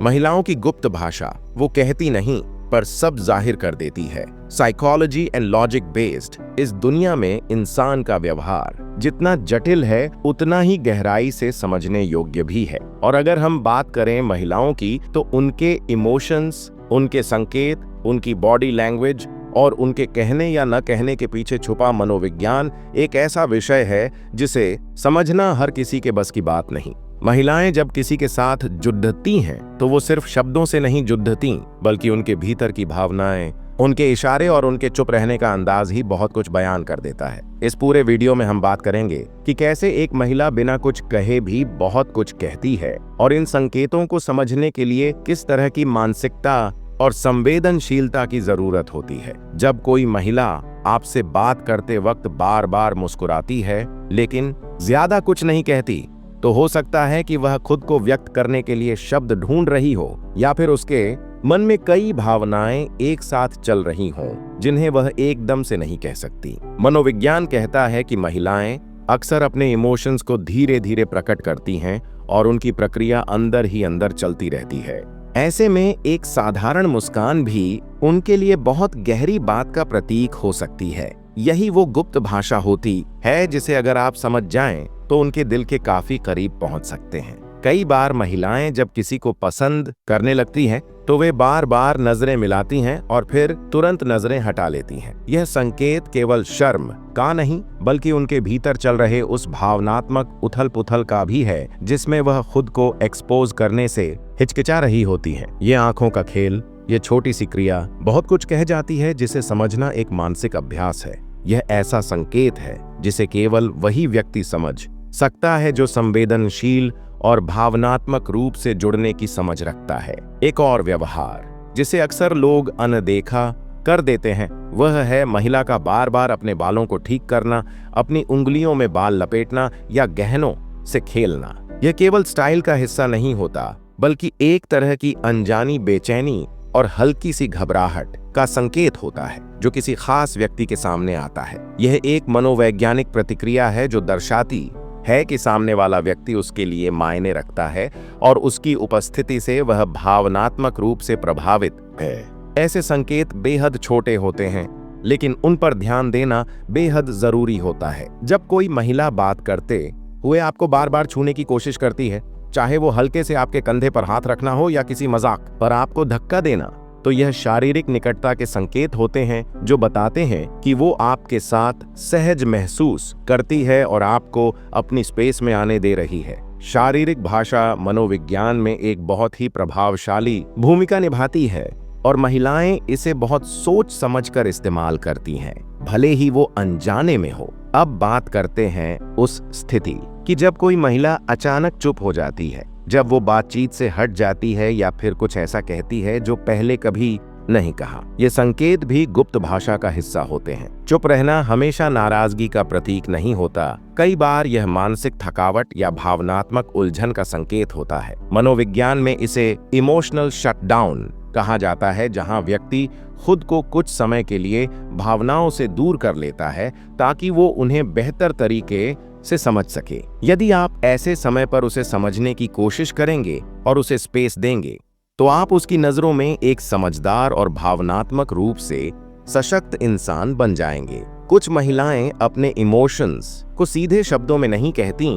महिलाओं की गुप्त भाषा वो कहती नहीं पर सब जाहिर कर देती है। साइकोलॉजी एंड लॉजिक बेस्ड इस दुनिया में इंसान का व्यवहार जितना जटिल है उतना ही गहराई से समझने योग्य भी है। और अगर हम बात करें महिलाओं की तो उनके इमोशंस, उनके संकेत, उनकी बॉडी लैंग्वेज और उनके कहने या न कहने के पीछे छुपा मनोविज्ञान एक ऐसा विषय है जिसे समझना हर किसी के बस की बात नहीं। महिलाएं जब किसी के साथ जुड़ती हैं तो वो सिर्फ शब्दों से नहीं जुड़ती बल्कि उनके भीतर की भावनाएं, उनके इशारे और उनके चुप रहने का अंदाज ही बहुत कुछ बयान कर देता है। इस पूरे वीडियो में हम बात करेंगे कि कैसे एक महिला बिना कुछ कहे भी बहुत कुछ कहती है और इन संकेतों को समझने के लिए किस तरह की मानसिकता और संवेदनशीलता की जरूरत होती है। जब कोई महिला आपसे बात करते वक्त बार बार मुस्कुराती है लेकिन ज्यादा कुछ नहीं कहती, तो हो सकता है कि वह खुद को व्यक्त करने के लिए शब्द ढूंढ रही हो या फिर उसके मन में कई भावनाएं एक साथ चल रही हों जिन्हें वह एकदम से नहीं कह सकती। मनोविज्ञान कहता है कि महिलाएं अक्सर अपने इमोशंस को धीरे धीरे प्रकट करती हैं और उनकी प्रक्रिया अंदर ही अंदर चलती रहती है। ऐसे में एक साधारण मुस्कान भी उनके लिए बहुत गहरी बात का प्रतीक हो सकती है। यही वो गुप्त भाषा होती है जिसे अगर आप समझ जाएं तो उनके दिल के काफी करीब पहुंच सकते हैं। कई बार महिलाएं जब किसी को पसंद करने लगती हैं तो वे बार बार नजरें मिलाती हैं और फिर तुरंत नजरें हटा लेती हैं। यह संकेत केवल शर्म का नहीं बल्कि उनके भीतर चल रहे उस भावनात्मक उथल पुथल का भी है जिसमें वह खुद को एक्सपोज करने से हिचकिचा रही होती है। ये आंखों का खेल, ये छोटी सी क्रिया बहुत कुछ कह जाती है जिसे समझना एक मानसिक अभ्यास है। यह ऐसा संकेत है जिसे केवल वही व्यक्ति समझ सकता है जो संवेदनशील और भावनात्मक रूप से जुड़ने की समझ रखता है। एक और व्यवहार जिसे अक्सर लोग अनदेखा कर देते हैं वह है महिला का बार बार अपने बालों को ठीक करना, अपनी उंगलियों में बाल लपेटना या गहनों से खेलना। यह केवल स्टाइल का हिस्सा नहीं होता बल्कि एक तरह की अनजानी बेचैनी और हल्की सी घबराहट का संकेत होता है जो किसी खास व्यक्ति के सामने आता है। यह एक मनोवैज्ञानिक प्रतिक्रिया है जो दर्शाती है कि सामने वाला व्यक्ति उसके लिए मायने रखता है और उसकी उपस्थिति से वह भावनात्मक रूप से प्रभावित है। ऐसे संकेत बेहद छोटे होते हैं लेकिन उन पर ध्यान देना बेहद जरूरी होता है। जब कोई महिला बात करते हुए आपको बार बार छूने की कोशिश करती है, चाहे वो हल्के से आपके कंधे पर हाथ रखना हो या किसी मजाक पर आपको धक्का देना, तो यह शारीरिक निकटता के संकेत होते हैं जो बताते हैं कि वो आपके साथ सहज महसूस करती है और आपको अपनी स्पेस में आने दे रही है। शारीरिक भाषा मनोविज्ञान में एक बहुत ही प्रभावशाली भूमिका निभाती है और महिलाएं इसे बहुत सोच समझकर इस्तेमाल करती हैं, भले ही वो अनजाने में हो। अब बात करते हैं उस स्थिति कि जब कोई महिला अचानक चुप हो जाती है, जब वो बातचीत से हट जाती है या फिर कुछ ऐसा कहती है जो पहले कभी नहीं कहा। ये संकेत भी गुप्त भाषा का हिस्सा होते हैं। चुप रहना हमेशा नाराजगी का प्रतीक नहीं होता, कई बार यह मानसिक थकावट या भावनात्मक उलझन का संकेत होता है। मनोविज्ञान में इसे इमोशनल शटडाउन कहा जाता है, जहां व्यक्ति खुद को कुछ समय के लिए भावनाओं से दूर कर लेता है ताकि वो उन्हें बेहतर तरीके से समझ सके। यदि आप ऐसे समय पर उसे समझने की कोशिश करेंगे और उसे स्पेस देंगे तो आप उसकी नजरों में एक समझदार और भावनात्मक रूप से सशक्त इंसान बन जाएंगे। कुछ महिलाएं अपने इमोशंस को सीधे शब्दों में नहीं कहती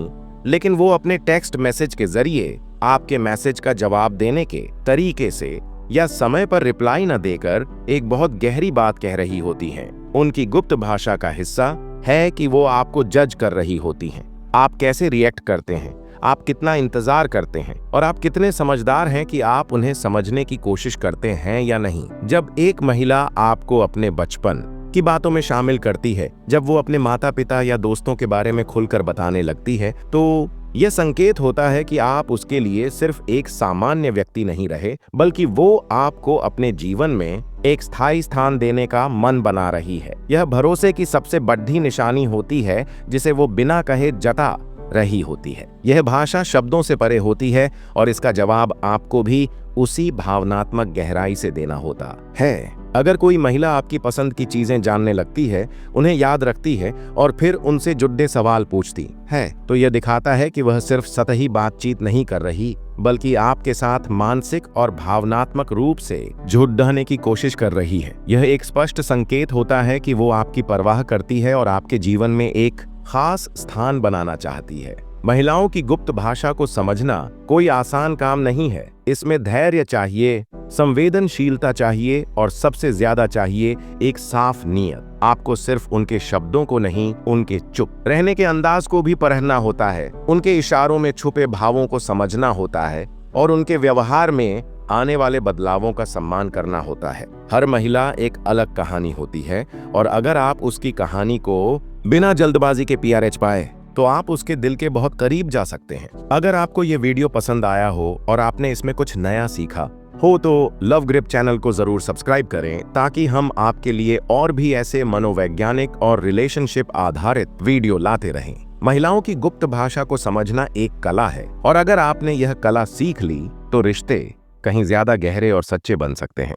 लेकिन वो अपने टेक्स्ट मैसेज के जरिए आपके मैसेज का जवाब देने के तरीके से या समय पर रिप्लाई न देकर एक बहुत गहरी बात कह रही होती हैं। उनकी गुप्त भाषा का हिस्सा है कि वो आपको जज कर रही होती हैं। आप कैसे रिएक्ट करते हैं, आप कितना इंतजार करते हैं और आप कितने समझदार हैं कि आप उन्हें समझने की कोशिश करते हैं या नहीं। जब एक महिला आपको अपने बचपन की बातों में शामिल करती है, जब वो अपने माता पिता या दोस्तों के बारे में खुलकर बताने लगती है, तो यह संकेत होता है कि आप उसके लिए सिर्फ एक सामान्य व्यक्ति नहीं रहे बल्कि वो आपको अपने जीवन में एक स्थायी स्थान देने का मन बना रही है। यह भरोसे की सबसे बड़ी निशानी होती है जिसे वो बिना कहे जता रही होती है। यह भाषा शब्दों से परे होती है और इसका जवाब आपको भी उसी भावनात्मक गहराई से देना होता है। अगर कोई महिला आपकी पसंद की चीजें जानने लगती है, उन्हें याद रखती है और फिर उनसे जुड़े सवाल पूछती है, तो यह दिखाता है कि वह सिर्फ सतही बातचीत नहीं कर रही, बल्कि आपके साथ मानसिक और भावनात्मक रूप से जुड़ने की कोशिश कर रही है। यह एक स्पष्ट संकेत होता है कि वो आपकी परवाह करती है और आपके जीवन में एक खास स्थान बनाना चाहती है। महिलाओं की गुप्त भाषा को समझना कोई आसान काम नहीं है। इसमें धैर्य चाहिए, संवेदनशीलता चाहिए और सबसे ज्यादा चाहिए एक साफ नीयत। आपको सिर्फ उनके शब्दों को नहीं, उनके चुप रहने के अंदाज को भी परखना होता है। उनके इशारों में छुपे भावों को समझना होता है और उनके व्यवहार में आने वाले बदलावों का सम्मान करना होता है। हर महिला एक अलग कहानी होती है और अगर आप उसकी कहानी को बिना जल्दबाजी के PRH पाए तो आप उसके दिल के बहुत करीब जा सकते हैं। अगर आपको ये वीडियो पसंद आया हो और आपने इसमें कुछ नया सीखा हो तो लव ग्रिप चैनल को जरूर सब्सक्राइब करें, ताकि हम आपके लिए और भी ऐसे मनोवैज्ञानिक और रिलेशनशिप आधारित वीडियो लाते रहें। महिलाओं की गुप्त भाषा को समझना एक कला है और अगर आपने यह कला सीख ली तो रिश्ते कहीं ज्यादा गहरे और सच्चे बन सकते हैं।